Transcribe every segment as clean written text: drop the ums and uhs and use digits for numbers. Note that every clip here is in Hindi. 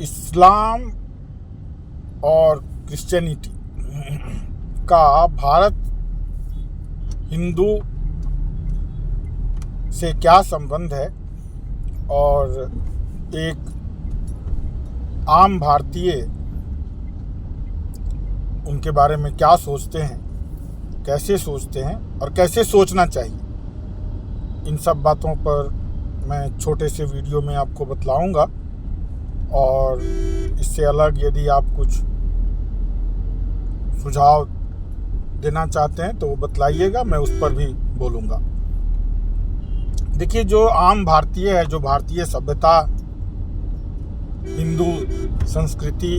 इस्लाम और क्रिश्चियनिटी का भारत हिंदू से क्या संबंध है और एक आम भारतीय उनके बारे में क्या सोचते हैं, कैसे सोचते हैं और कैसे सोचना चाहिए, इन सब बातों पर मैं छोटे से वीडियो में आपको बतलाऊंगा। और इससे अलग यदि आप कुछ सुझाव देना चाहते हैं तो वो बतलाइएगा, मैं उस पर भी बोलूँगा। देखिए, जो आम भारतीय है, जो भारतीय सभ्यता हिंदू संस्कृति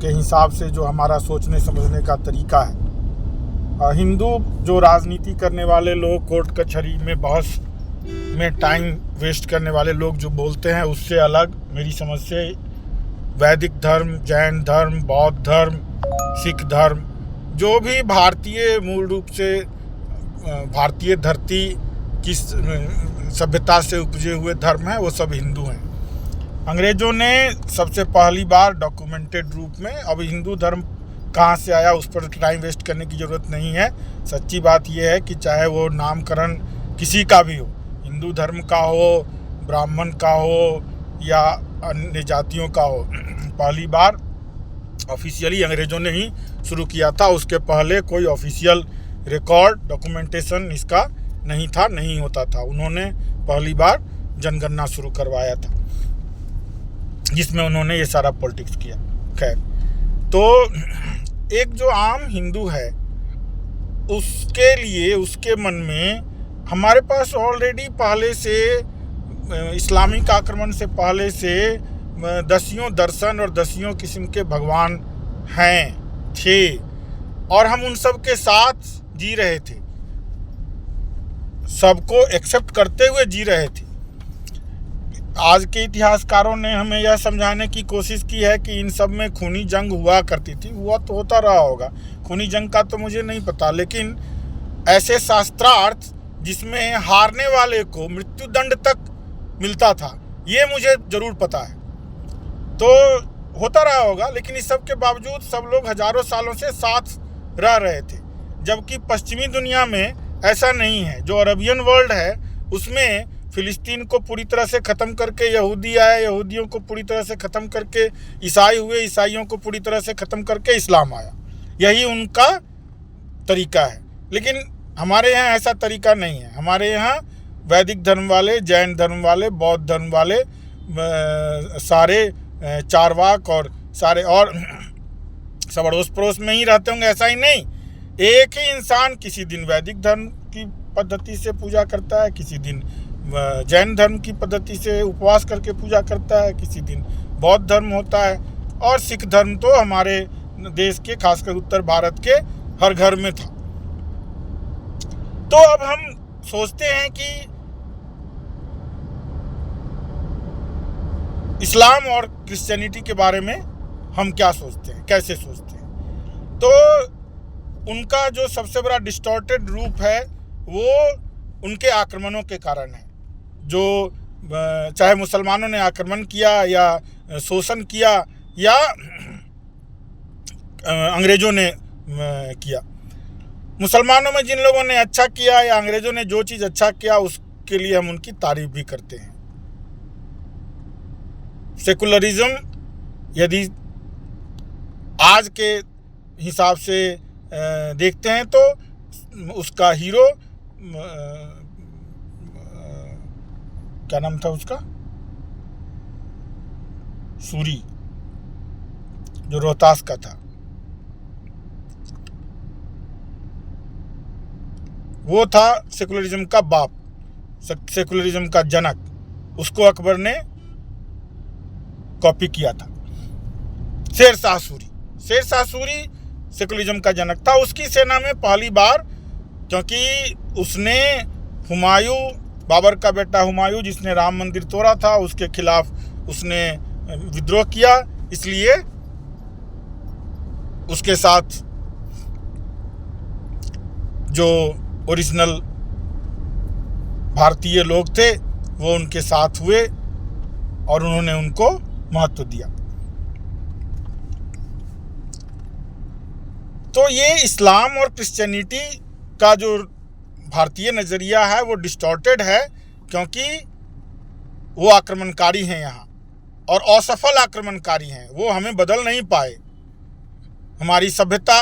के हिसाब से जो हमारा सोचने समझने का तरीका है, हिंदू जो राजनीति करने वाले लोग, कोर्ट कचहरी में बहस में टाइम वेस्ट करने वाले लोग जो बोलते हैं, उससे अलग मेरी समझ से वैदिक धर्म, जैन धर्म, बौद्ध धर्म, सिख धर्म, जो भी भारतीय मूल रूप से भारतीय धरती की सभ्यता से उपजे हुए धर्म हैं, वो सब हिंदू हैं। अंग्रेज़ों ने सबसे पहली बार डॉक्यूमेंटेड रूप में, अब हिंदू धर्म कहाँ से आया उस पर टाइम वेस्ट करने की ज़रूरत नहीं है। सच्ची बात यह है कि चाहे वो नामकरण किसी का भी हो, हिंदू धर्म का हो, ब्राह्मण का हो या अन्य जातियों का हो, पहली बार ऑफिशियली अंग्रेज़ों ने ही शुरू किया था। उसके पहले कोई ऑफिशियल रिकॉर्ड डॉक्यूमेंटेशन इसका नहीं था, नहीं होता था। उन्होंने पहली बार जनगणना शुरू करवाया था, जिसमें उन्होंने ये सारा पॉलिटिक्स किया। खैर, तो एक जो आम हिंदू है उसके लिए, उसके मन में हमारे पास ऑलरेडी पहले से इस्लामिक आक्रमण से पहले से दसियों दर्शन और दसियों किस्म के भगवान हैं, थे, और हम उन सब के साथ जी रहे थे, सबको एक्सेप्ट करते हुए जी रहे थे। आज के इतिहासकारों ने हमें यह समझाने की कोशिश की है कि इन सब में खूनी जंग हुआ करती थी। हुआ तो होता रहा होगा, खूनी जंग का तो मुझे नहीं पता, लेकिन ऐसे शास्त्रार्थ जिसमें हारने वाले को मृत्युदंड तक मिलता था, ये मुझे ज़रूर पता है। तो होता रहा होगा, लेकिन इस सब के बावजूद सब लोग हजारों सालों से साथ रह रहे थे। जबकि पश्चिमी दुनिया में ऐसा नहीं है। जो अरबियन वर्ल्ड है उसमें फ़िलिस्तीन को पूरी तरह से ख़त्म करके यहूदी आए, यहूदियों को पूरी तरह से ख़त्म करके ईसाई हुए, ईसाइयों को पूरी तरह से ख़त्म करके इस्लाम आया। यही उनका तरीका है। लेकिन हमारे यहाँ ऐसा तरीका नहीं है। हमारे यहाँ वैदिक धर्म वाले, जैन धर्म वाले, बौद्ध धर्म वाले, सारे चारवाक और सारे और सब अड़ोस पड़ोस में ही रहते होंगे, ऐसा ही नहीं। एक ही इंसान किसी दिन वैदिक धर्म की पद्धति से पूजा करता है, किसी दिन जैन धर्म की पद्धति से उपवास करके पूजा करता है, किसी दिन बौद्ध धर्म होता है, और सिख धर्म तो हमारे देश के, खासकर उत्तर भारत के हर घर में था। तो अब हम सोचते हैं कि इस्लाम और क्रिश्चियनिटी के बारे में हम क्या सोचते हैं, कैसे सोचते हैं। तो उनका जो सबसे बड़ा डिस्टॉर्टेड रूप है वो उनके आक्रमणों के कारण है। जो चाहे मुसलमानों ने आक्रमण किया या शोषण किया या अंग्रेज़ों ने किया, मुसलमानों में जिन लोगों ने अच्छा किया या अंग्रेज़ों ने जो चीज़ अच्छा किया उसके लिए हम उनकी तारीफ भी करते हैं। सेकुलरिज्म यदि आज के हिसाब से देखते हैं तो उसका हीरो, क्या नाम था उसका, सूरी, जो रोहतास का था, वो था सेकुलरिज्म का बाप, सेकुलरिज्म का जनक। उसको अकबर ने कॉपी किया था। शेरशाह सूरी सेकुलरिज्म का जनक था। उसकी सेना में पहली बार, क्योंकि उसने हुमायूं, बाबर का बेटा हुमायूं जिसने राम मंदिर तोड़ा था, उसके खिलाफ उसने विद्रोह किया, इसलिए उसके साथ जो ओरिजिनल भारतीय लोग थे वो उनके साथ हुए और उन्होंने उनको महत्व दिया। तो ये इस्लाम और क्रिश्चियनिटी का जो भारतीय नज़रिया है वो डिस्टॉर्टेड है, क्योंकि वो आक्रमणकारी हैं यहाँ, और असफल आक्रमणकारी हैं। वो हमें बदल नहीं पाए। हमारी सभ्यता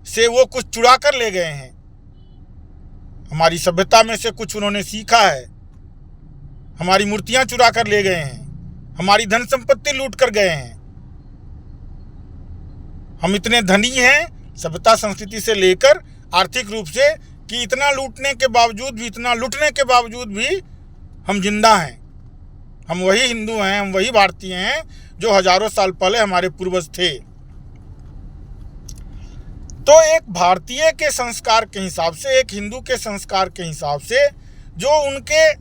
से वो कुछ चुरा कर ले गए हैं। हमारी सभ्यता में से कुछ उन्होंने सीखा है। हमारी मूर्तियां चुरा कर ले गए हैं, हमारी धन संपत्ति लूट कर गए हैं। हम इतने धनी हैं सभ्यता संस्कृति से लेकर आर्थिक रूप से कि इतना लूटने के बावजूद भी, इतना लूटने के बावजूद भी हम जिंदा हैं। हम वही हिंदू हैं, हम वही भारतीय हैं जो हजारों साल पहले हमारे पूर्वज थे। तो एक भारतीय के संस्कार के हिसाब से, एक हिंदू के संस्कार के हिसाब से, जो उनके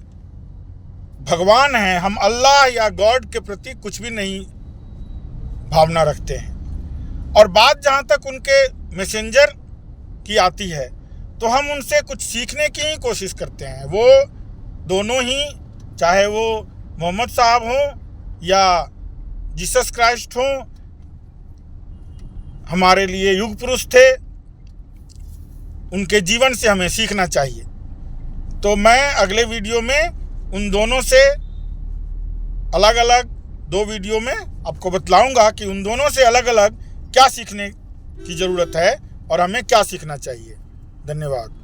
भगवान हैं, हम अल्लाह या गॉड के प्रति कुछ भी नहीं भावना रखते हैं। और बात जहाँ तक उनके मैसेंजर की आती है तो हम उनसे कुछ सीखने की ही कोशिश करते हैं। वो दोनों ही, चाहे वो मोहम्मद साहब हों या जीसस क्राइस्ट हों, हमारे लिए युग पुरुष थे। उनके जीवन से हमें सीखना चाहिए। तो मैं अगले वीडियो में उन दोनों से अलग अलग 2 वीडियो में आपको बतलाऊंगा कि उन दोनों से अलग अलग क्या सीखने की ज़रूरत है और हमें क्या सीखना चाहिए। धन्यवाद।